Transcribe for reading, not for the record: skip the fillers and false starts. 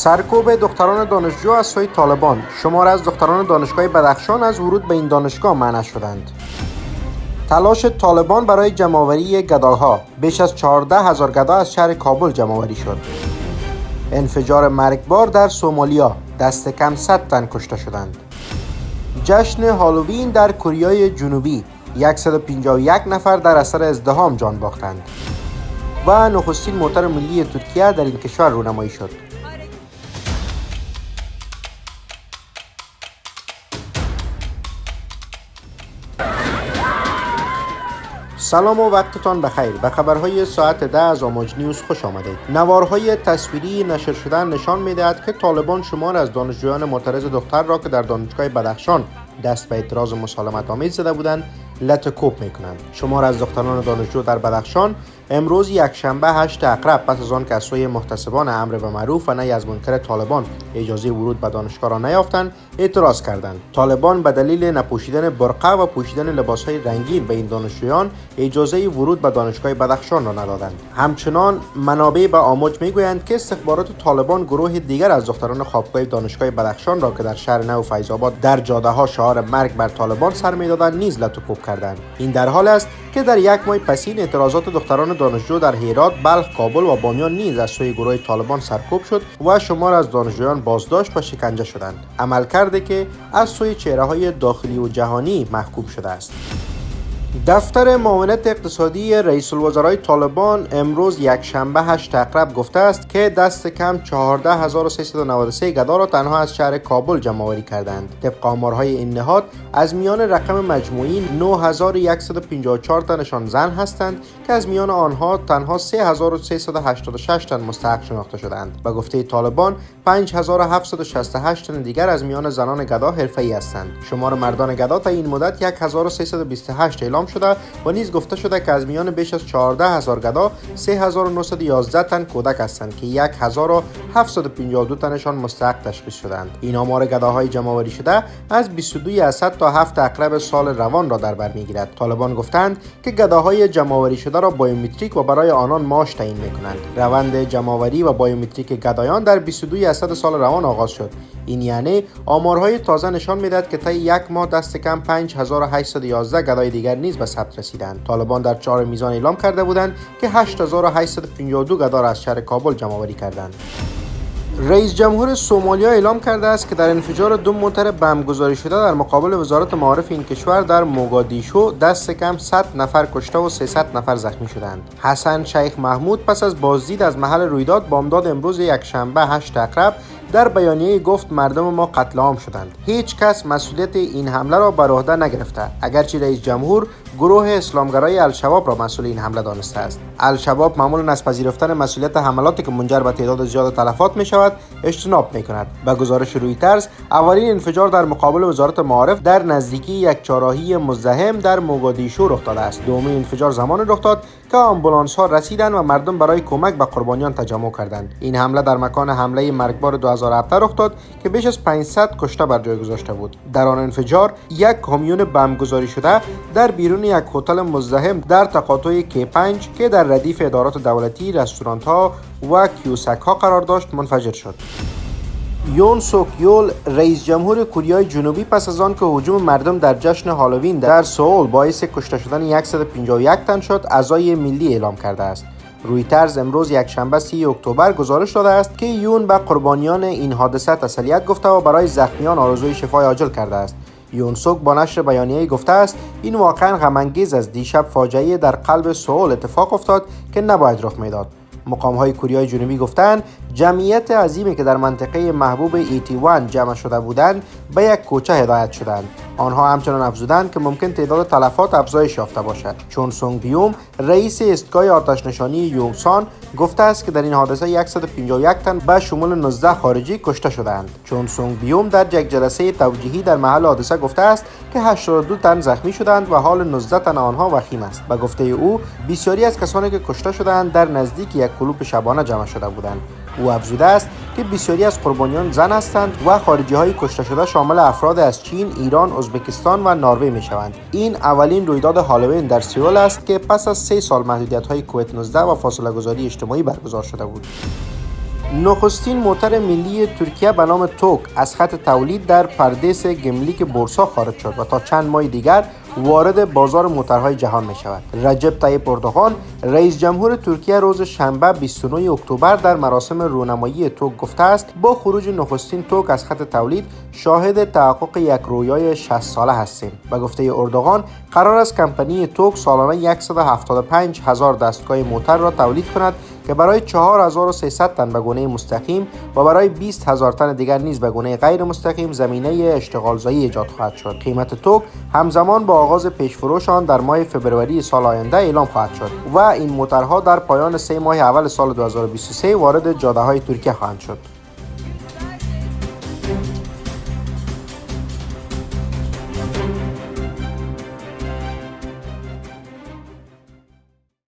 سرکوب دختران دانشجو از سوی طالبان. شمار از دختران دانشگاه بدخشان از ورود به این دانشگاه منع شدند. تلاش طالبان برای جمع‌آوری گداها. بیش از 14,000 گدا از شهر کابل جمع‌آوری شد. انفجار مرگبار در سومالیا. دست کم 100 تن کشته شدند. جشن هالووین در کره جنوبی. 151 نفر در اثر ازدحام جان باختند. و نخستین موتور ملی ترکیه در این کشور رونمایی شد. سلام و وقتتان بخیر. به خبرهای ساعت 10 از آماج نیوز خوش آمدید. نوارهای تصویری نشر شده نشان می‌دهد که طالبان شمار از دانشجویان معترض دختر را که در دانشگاه بدخشان دست به اعتراض مسالمت آمیز زده بودند لطکوب می‌کنند. شمار از دختران دانشجو در بدخشان امروز یکشنبه 8 اقرب پس از آن که از سوی محتسبان امر به معروف و نهی از منکر طالبان اجازه ورود به دانشگاه را نیافتند اعتراض کردند. طالبان به دلیل نپوشیدن برقه و پوشیدن لباسهای رنگین به این دانشجویان اجازه ورود به دانشگاه بدخشان را ندادند. همچنان منابع به آموج میگویند که استخبارات طالبان گروه دیگر از دختران خوابگاه دانشگاه بدخشان را که در شهر نو فیض‌آباد در جاده‌ها شعار مرگ بر طالبان سر می‌دادند نیز لطکوب کردند. این در حال است که در یک ماه پسین اعتراضات دختران دانشجو در هرات، بلخ، کابل و بامیان نیز از سوی گروه طالبان سرکوب شد و شمار از دانشجویان بازداشت و شکنجه شدند. عمل کرده که از سوی چهره‌های داخلی و جهانی محکوم شده است. دفتر معاونت اقتصادی رئیس الوزرای طالبان امروز یکشنبه 8 اقرب گفته است که دست کم 14,393 گدا را تنها از شهر کابل جمع‌آوری کردند. طبق آمارهای این نهاد از میان رقم مجموعی 9,154 تنشان زن هستند که از میان آنها تنها 3,386 تن مستحق شناخته شدند. به گفته طالبان 5,768 تن دیگر از میان زنان گدا حرفه‌ای هستند. شمار مردان گدا تا این مدت 1,328 اعلام شده و نیز گفته شده که از میان بیش از 14,000 گدا 3,911 تن کودک هستند که 1,752 تنشان مستحق تشخیص شدند. این آمار گداهای جمع‌آوری شده از 22 اسد تا 7 اقرب سال روان را در بر میگیرد. طالبان گفتند که گداهای جمع‌آوری شده را بایومتریک و برای آنان معاش تعیین میکنند. روند جمع‌آوری و بایومتریک گدایان در 22 اسد سال روان آغاز شد. این یعنی آمارهای تازه نشان میدهد که طی یک ماه دست کم 5,811 گدای دیگر نیز به ثبت رسیدند. طالبان در 4 میزان اعلام کرده بودند که 8,852 گدا را از شهر کابل جمع‌آوری کردند. رئیس جمهور سومالیا اعلام کرده است که در انفجار 2 موتر بمب گذاری شده در مقابل وزارت معارف این کشور در موگادیشو دست کم 100 نفر کشته و 300 نفر زخمی شدند. حسن شیخ محمود پس از بازدید از محل رویداد بامداد امروز یکشنبه 8 اقرب در بیانیه گفت مردم ما قتل عام شدند. هیچ کس مسئولیت این حمله را بر عهده نگرفته، اگرچه رئیس جمهور گروه اسلامگرای الشباب را مسئول این حمله دانسته است. الشباب معمولا از پذیرفتن مسئولیت حملاتی که منجر به تعداد زیاد تلفات می شود اجتناب می کند. به گزارش رویترز اولین انفجار در مقابل وزارت معارف در نزدیکی یک چهارراهی مزدحم در موگادیشو رخ داده است. دومین انفجار زمان رخ داد که آمبولانس ها رسیدند و مردم برای کمک به قربانیان تجمع کردند. این حمله در مکان حمله مرگبار 2017 رخ داد که بیش از 500 کشته بر جای گذاشته بود. در آن انفجار یک کامیون بمب گذاری شده در بیرون یک هتل مزدحم در تقاطع کی5 که در ردیف ادارات دولتی، رستوران ها و کیوسک ها قرار داشت منفجر شد. یون سوک یول رئیس جمهور کره جنوبی پس از آن که هجوم مردم در جشن هالووین در سئول باعث کشته شدن 151 تن شد عزای ملی اعلام کرده است. رویترز امروز یکشنبه 30 اکتبر گزارش داده است که یون به قربانیان این حادثه تسلیت گفته و برای زخمیان آرزوی شفای عاجل کرده است. یون سوک با نشر بیانیه‌ای گفته است این واقعا غم‌انگیز است. دیشب فاجعه در قلب سئول اتفاق افتاد که نباید رخ میداد. مقام‌های کره جنوبی گفتند جمعیت عظیمی که در منطقه محبوب ایتیوان جمع شده بودند به یک کوچه هدایت شدند. آنها همچنان افزودند که ممکن تعداد تلفات افزایش یافته باشد. چون سونگ بیوم رئیس ایستگاه آتش‌نشانی یونگسان گفته است که در این حادثه 151 تن به شمول 19 خارجی کشته شدند. چون سونگ بیوم در یک جلسه توجیهی در محل حادثه گفته است که 82 تن زخمی شدند و حال 19 تن آنها وخیم است. به گفته او بسیاری از کسانی که کشته شدند در نزدیک یک کلوپ شبانه جمع شده بودند. او افزوده است که بسیاری از قربانیان زن هستند و خارجی‌های کشته شده شامل افراد از چین، ایران، ازبکستان و نروژ می‌شوند. این اولین رویداد هالووین در سئول است که پس از 3 سال محدودیت‌های کووید 19 و فاصله گذاری اجتماعی برگزار شده بود. نخستین موتر ملی ترکیه به نام توک از خط تولید در پردیس گملیک بورسا خارج شد و تا چند ماه دیگر وارد بازار موترهای جهان می شود. رجب طیب اردوغان رئیس جمهور ترکیه روز شنبه 29 اکتبر در مراسم رونمایی توک گفته است با خروج نخستین توک از خط تولید شاهد تحقق یک رویای 60 ساله هستیم. به گفته اردوغان قرار است کمپانی توک سالانه 175,000 دستگاه موتر را تولید کند که برای 4300 تن به گونه مستقیم و برای 20,000 تن دیگر نیز به گونه غیر مستقیم زمینه اشتغالزایی ایجاد خواهد شد. قیمت توک همزمان با آغاز پیشفروش آن در ماه فوریه سال آینده اعلام خواهد شد و این موترها در پایان 3 ماه اول سال 2023 وارد جاده‌های ترکیه خواهند شد.